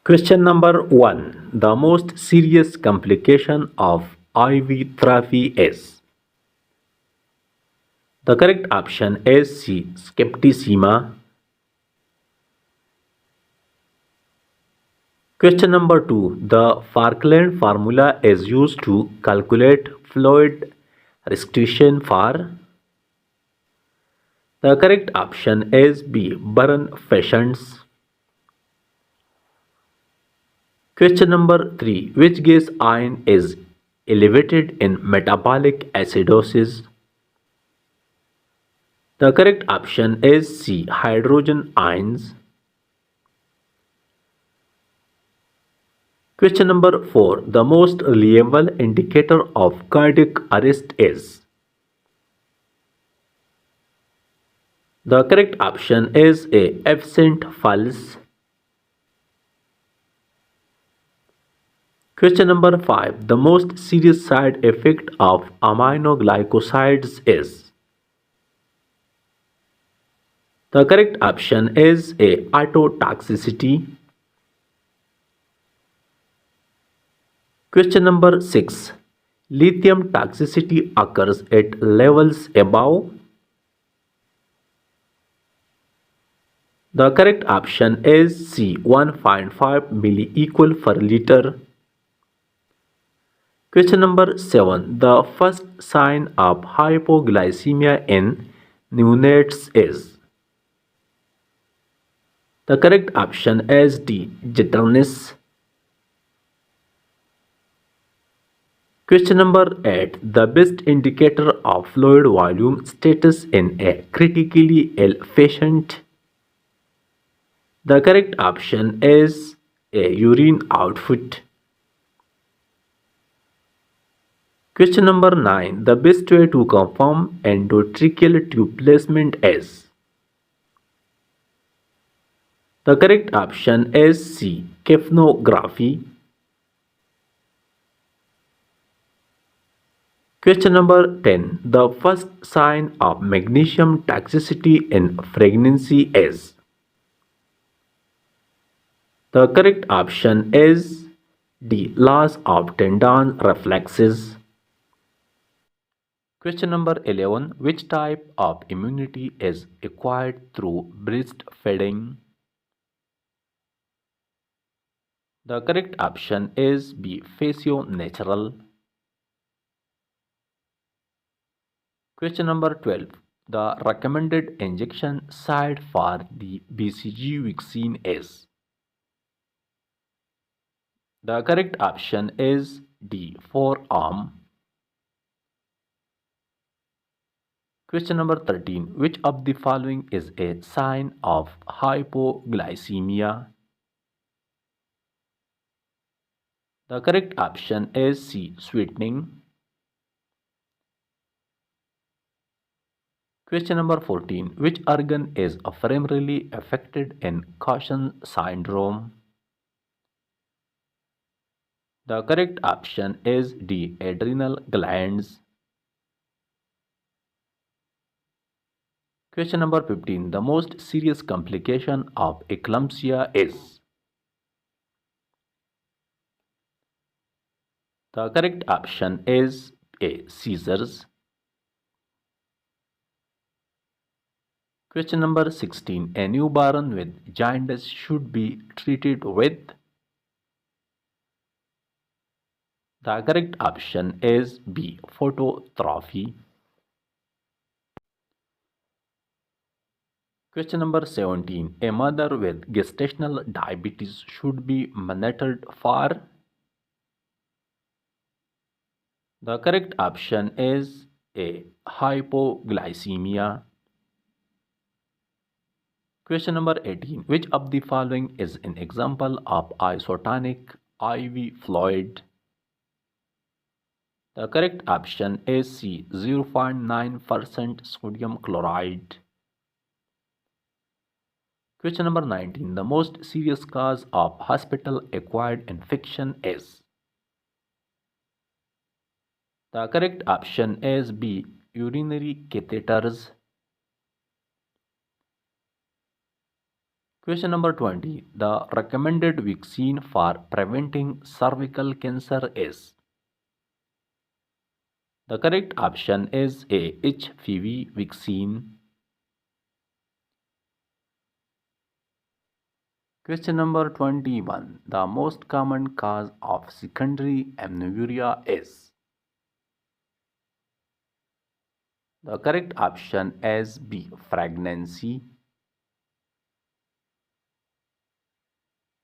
Question number 1. The most serious complication of IV therapy is. The correct option is C. Septicemia. Question number 2. The Falkland formula is used to calculate fluid restriction for. The correct option is B. Burn patients. Question number 3. Which gas ion is elevated in metabolic acidosis? The correct option is C. Hydrogen ions. Question number 4. The most reliable indicator of cardiac arrest is. The correct option is A. Absent pulse. Question number 5. The most serious side effect of aminoglycosides is. The correct option is A. Ototoxicity. Question number 6. Lithium toxicity occurs at levels above. The correct option is C. 1.5 milliequal per liter. Question number 7. The first sign of hypoglycemia in neonates is. The correct option is D. Jitterness. Question number 8. The best indicator of fluid volume status in a critically ill patient. The correct option is A. Urine output. Question number 9. The best way to confirm endotracheal tube placement is. The correct option is C. Capnography. Question number 10. The first sign of magnesium toxicity in pregnancy is. The correct option is D. Loss of tendon reflexes. Question number 11. Which type of immunity is acquired through breastfeeding? The correct option is B. Facio-natural. Question number 12. The recommended injection site for the BCG vaccine is. The correct option is D. Forearm. Question number 13. Which of the following is a sign of hypoglycemia? The correct option is C. Sweetening. Question number 14. Which organ is primarily affected in Cushing syndrome? The correct option is D. Adrenal glands. Question number 15. The most serious complication of eclampsia is. The correct option is A. Seizures. Question number 16. A newborn with jaundice should be treated with. The correct option is B. Phototherapy. Question number 17. A mother with gestational diabetes should be monitored for. The correct option is A. Hypoglycemia. Question number 18. Which of the following is an example of isotonic IV fluid? The correct option is C. 0.9% sodium chloride. Question number 19. The most serious cause of hospital-acquired infection is. The correct option is B. Urinary catheters. Question number 20. The recommended vaccine for preventing cervical cancer is. The correct option is A. HPV vaccine. Question number 21. The most common cause of secondary amenorrhea is. The correct option is B. Pregnancy.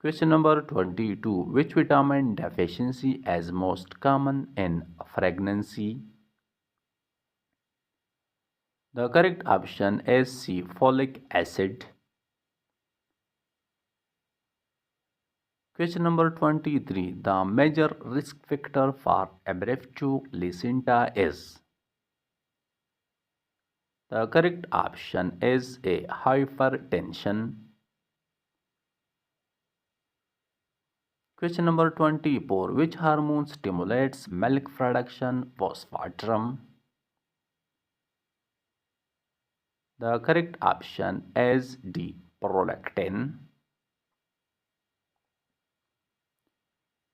Question number 22. Which vitamin deficiency is most common in pregnancy? The correct option is C. Folic acid. Question number 23. The major risk factor for abruptio lacentia is. The correct option is A. Hypertension. Question number 24. Which hormone stimulates milk production postpartum? The correct option is D. Prolactin.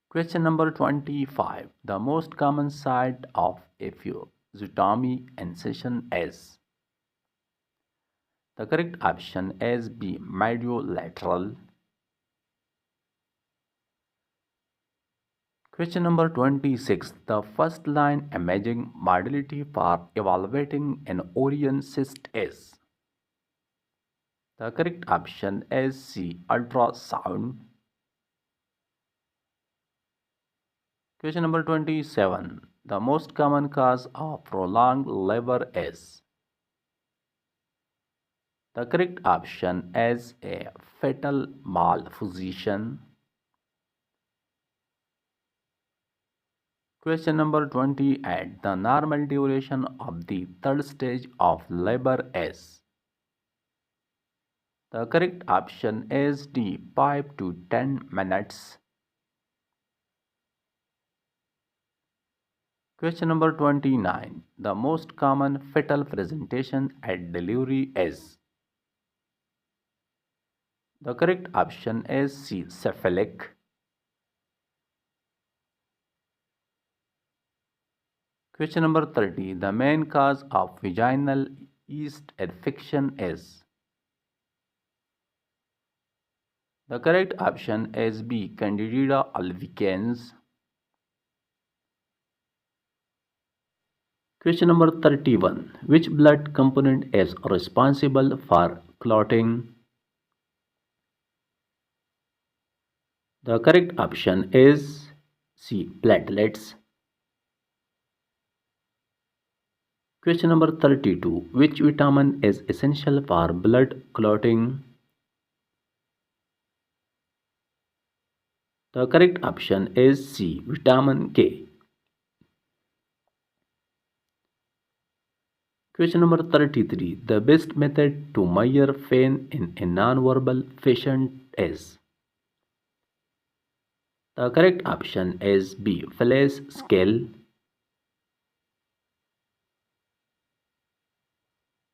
Question number 25. The most common site of episiotomy incision is. The correct option is B. Mediolateral. Question number 26. The first line imaging modality for evaluating an ovarian cyst is. The correct option is C. Ultrasound. Question number 27. The most common cause of prolonged labor is. The correct option is A. Fetal malposition. Question number 28. The normal duration of the third stage of labor is. The correct option is D. 5 to 10 minutes. Question number 29. The most common fetal presentation at delivery is. The correct option is C. Cephalic. Question number 30. The main cause of vaginal yeast infection is. The correct option is B. Candida albicans. Question number 31. Which blood component is responsible for clotting? The correct option is C. Platelets. Question number 32. Which vitamin is essential for blood clotting? The correct option is C. Vitamin K. Question number 33. The best method to measure pain in a non-verbal patient is. The correct option is B. Flash scale.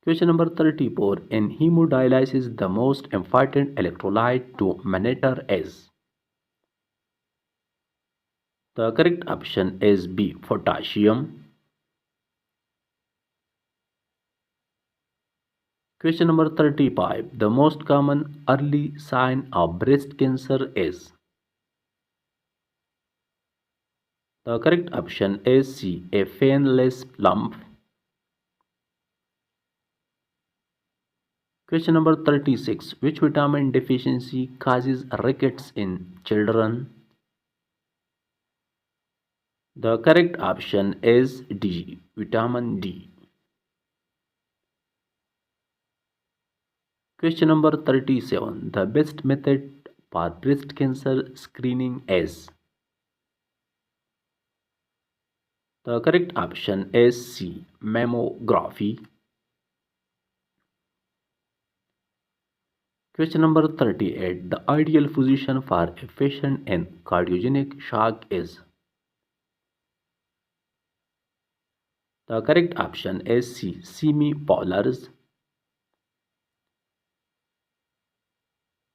Question number 34. In hemodialysis, the most important electrolyte to monitor is. The correct option is B. Potassium. Question number 35. The most common early sign of breast cancer is. The correct option is C. A painless lump. Question number 36. Which vitamin deficiency causes rickets in children? The correct option is D. Vitamin D. Question number 37. The best method for breast cancer screening is. The correct option is C. Mammography. Question number 38. The ideal position for a patient in cardiogenic shock is. The correct option is C. Semi-polars.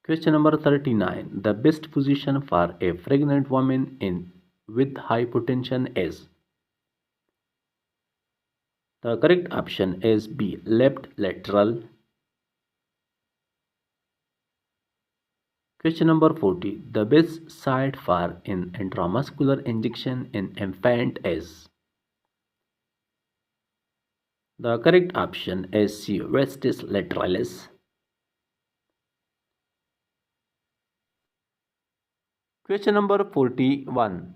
Question number 39. The best position for a pregnant woman in with hypotension is. The correct option is B. Left lateral. Question number 40. The best site for an intramuscular injection in infant is. The correct option is C. Vestis lateralis. Question number 41.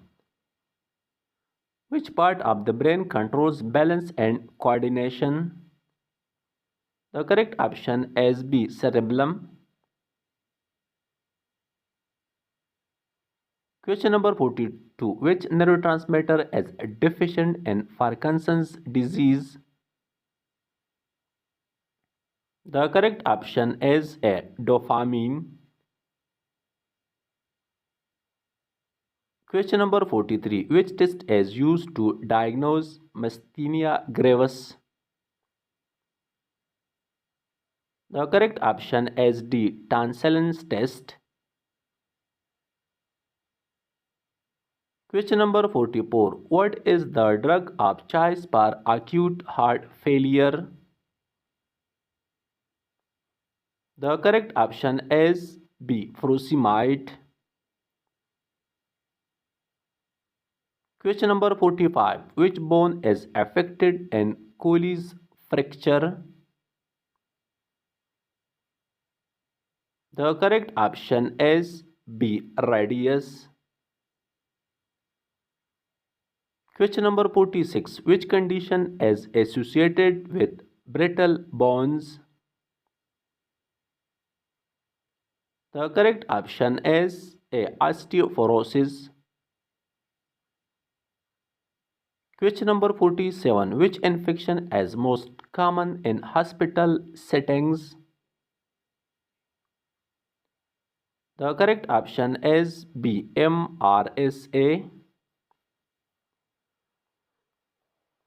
Which part of the brain controls balance and coordination? The correct option is B. Cerebellum. Question number 42. Which neurotransmitter is deficient in Parkinson's disease? The correct option is A. Dopamine. Question number 43. Which test is used to diagnose myasthenia gravis? The correct option is D. Tansalon's test. Question number 44. What is the drug of choice for acute heart failure? The correct option is B. Furosemide. Question number 45. Which bone is affected in Colles fracture? The correct option is B. Radius. Question number 46. Which condition is associated with brittle bones? The correct option is A. Osteoporosis. Question number 47. Which infection is most common in hospital settings? The correct option is B. MRSA.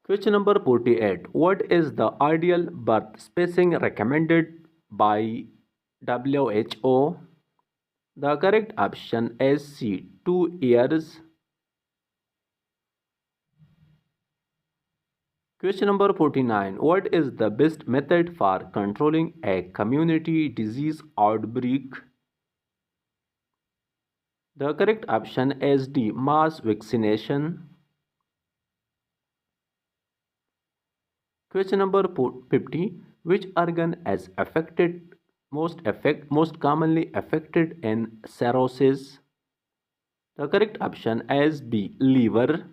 Question number 48. What is the ideal birth spacing recommended by WHO? The correct option is C. 2 years. Question number 49. What is the best method for controlling a community disease outbreak? The correct option is D. Mass vaccination. Question number 50. Which organ is most commonly affected in cirrhosis? The correct option is B. Liver.